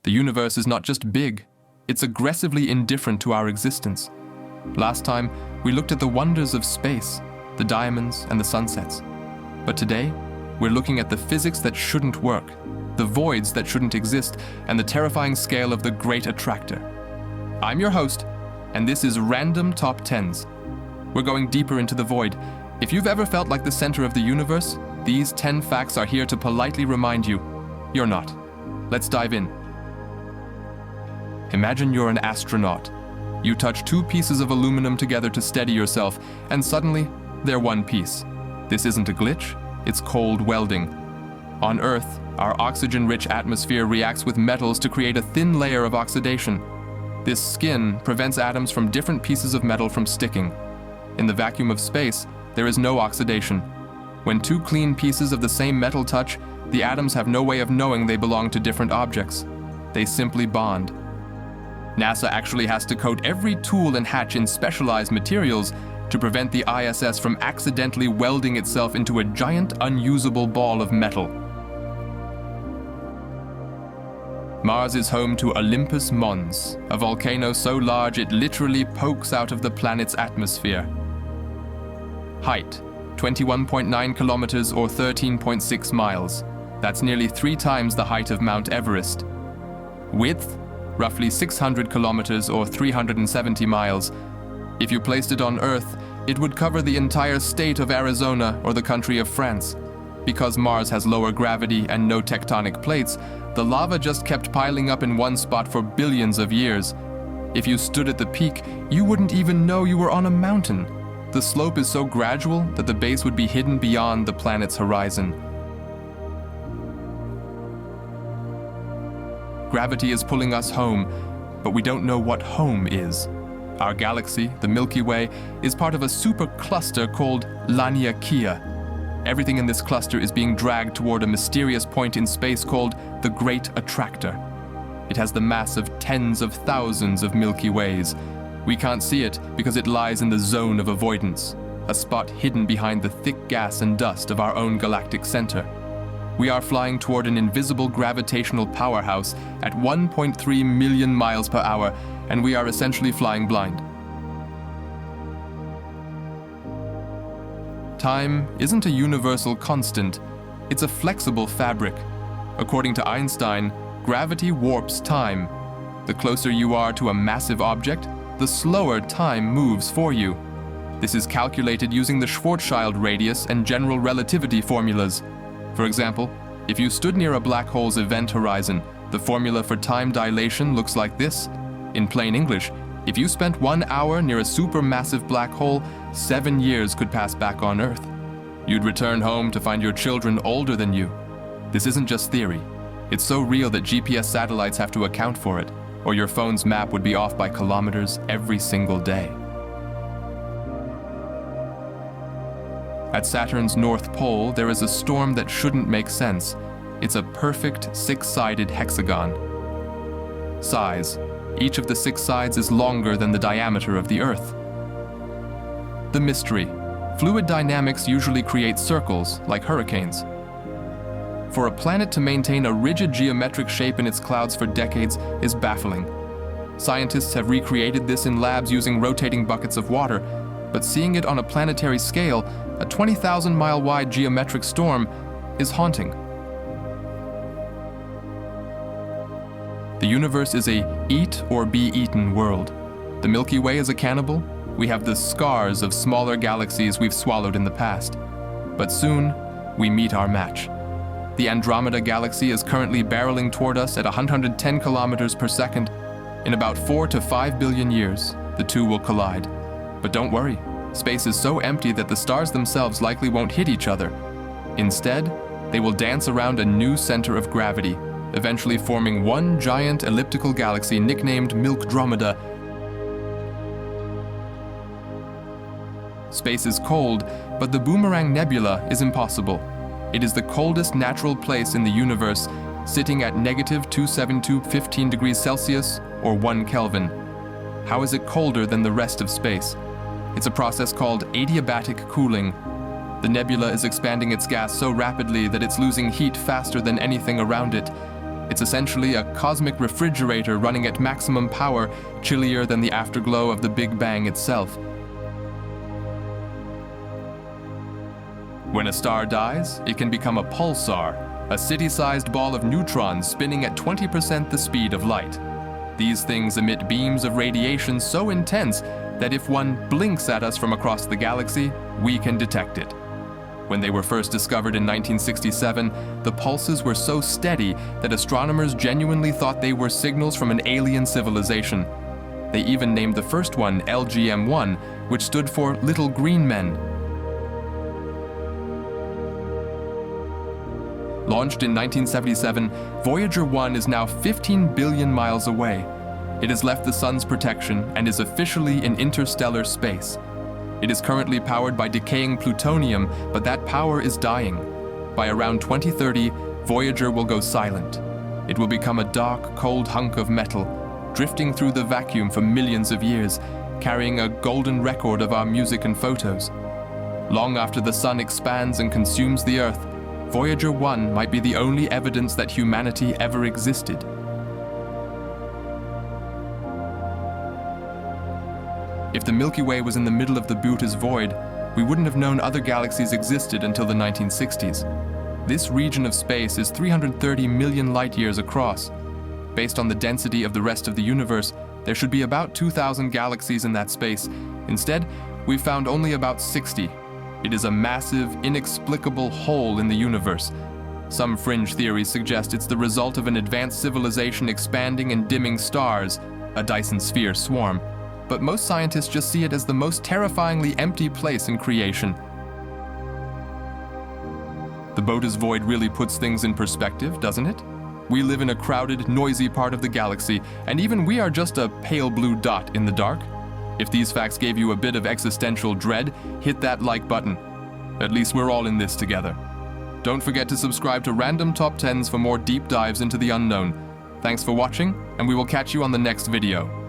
The universe is not just big, it's aggressively indifferent to our existence. Last time, we looked at the wonders of space, the diamonds and the sunsets. But today, we're looking at the physics that shouldn't work, the voids that shouldn't exist, and the terrifying scale of the Great Attractor. I'm your host, and this is Random Top 10s. We're going deeper into the void. If you've ever felt like the center of the universe, these 10 facts are here to politely remind you, you're not. Let's dive in. Imagine you're an astronaut. You touch two pieces of aluminum together to steady yourself, and suddenly, they're one piece. This isn't a glitch, it's cold welding. On Earth, our oxygen-rich atmosphere reacts with metals to create a thin layer of oxidation. This skin prevents atoms from different pieces of metal from sticking. In the vacuum of space, there is no oxidation. When two clean pieces of the same metal touch, the atoms have no way of knowing they belong to different objects. They simply bond. NASA actually has to coat every tool and hatch in specialized materials to prevent the ISS from accidentally welding itself into a giant, unusable ball of metal. Mars is home to Olympus Mons, a volcano so large it literally pokes out of the planet's atmosphere. Height, 21.9 kilometers or 13.6 miles. That's nearly 3 times the height of Mount Everest. Width, roughly 600 kilometers or 370 miles. If you placed it on Earth, it would cover the entire state of Arizona or the country of France. Because Mars has lower gravity and no tectonic plates, the lava just kept piling up in one spot for billions of years. If you stood at the peak, you wouldn't even know you were on a mountain. The slope is so gradual that the base would be hidden beyond the planet's horizon. Gravity is pulling us home, but we don't know what home is. Our galaxy, the Milky Way, is part of a supercluster called Laniakea. Everything in this cluster is being dragged toward a mysterious point in space called the Great Attractor. It has the mass of tens of thousands of Milky Ways. We can't see it because it lies in the zone of avoidance, a spot hidden behind the thick gas and dust of our own galactic center. We are flying toward an invisible gravitational powerhouse at 1.3 million miles per hour, and we are essentially flying blind. Time isn't a universal constant, it's a flexible fabric. According to Einstein, gravity warps time. The closer you are to a massive object, the slower time moves for you. This is calculated using the Schwarzschild radius and general relativity formulas. For example, if you stood near a black hole's event horizon, the formula for time dilation looks like this. In plain English, if you spent 1 hour near a supermassive black hole, 7 years could pass back on Earth. You'd return home to find your children older than you. This isn't just theory. It's so real that GPS satellites have to account for it, or your phone's map would be off by kilometers every single day. At Saturn's North Pole, there is a storm that shouldn't make sense. It's a perfect 6-sided hexagon. Size. Each of the 6 sides is longer than the diameter of the Earth. The mystery. Fluid dynamics usually create circles, like hurricanes. For a planet to maintain a rigid geometric shape in its clouds for decades is baffling. Scientists have recreated this in labs using rotating buckets of water, but seeing it on a planetary scale, a 20,000-mile-wide geometric storm, is haunting. The universe is a eat or be eaten world. The Milky Way is a cannibal. We have the scars of smaller galaxies we've swallowed in the past. But soon, we meet our match. The Andromeda galaxy is currently barreling toward us at 110 kilometers per second. In about 4 to 5 billion years, the two will collide. But don't worry, space is so empty that the stars themselves likely won't hit each other. Instead, they will dance around a new center of gravity, eventually forming one giant elliptical galaxy nicknamed Milkdromeda. Space is cold, but the Boomerang Nebula is impossible. It is the coldest natural place in the universe, sitting at -272.15 degrees Celsius or 1 Kelvin. How is it colder than the rest of space? It's a process called adiabatic cooling. The nebula is expanding its gas so rapidly that it's losing heat faster than anything around it. It's essentially a cosmic refrigerator running at maximum power, chillier than the afterglow of the Big Bang itself. When a star dies, it can become a pulsar, a city-sized ball of neutrons spinning at 20% the speed of light. These things emit beams of radiation so intense that if one blinks at us from across the galaxy, we can detect it. When they were first discovered in 1967, the pulses were so steady that astronomers genuinely thought they were signals from an alien civilization. They even named the first one LGM-1, which stood for Little Green Men. Launched in 1977, Voyager 1 is now 15 billion miles away. It has left the sun's protection and is officially in interstellar space. It is currently powered by decaying plutonium, but that power is dying. By around 2030, Voyager will go silent. It will become a dark, cold hunk of metal, drifting through the vacuum for millions of years, carrying a golden record of our music and photos. Long after the sun expands and consumes the Earth, Voyager 1 might be the only evidence that humanity ever existed. If the Milky Way was in the middle of the Boötes Void, we wouldn't have known other galaxies existed until the 1960s. This region of space is 330 million light-years across. Based on the density of the rest of the universe, there should be about 2,000 galaxies in that space. Instead, we've found only about 60. It is a massive, inexplicable hole in the universe. Some fringe theories suggest it's the result of an advanced civilization expanding and dimming stars, a Dyson sphere swarm. But most scientists just see it as the most terrifyingly empty place in creation. The Boötes Void really puts things in perspective, doesn't it? We live in a crowded, noisy part of the galaxy, and even we are just a pale blue dot in the dark. If these facts gave you a bit of existential dread, hit that like button. At least we're all in this together. Don't forget to subscribe to Random Top 10s for more deep dives into the unknown. Thanks for watching, and we will catch you on the next video.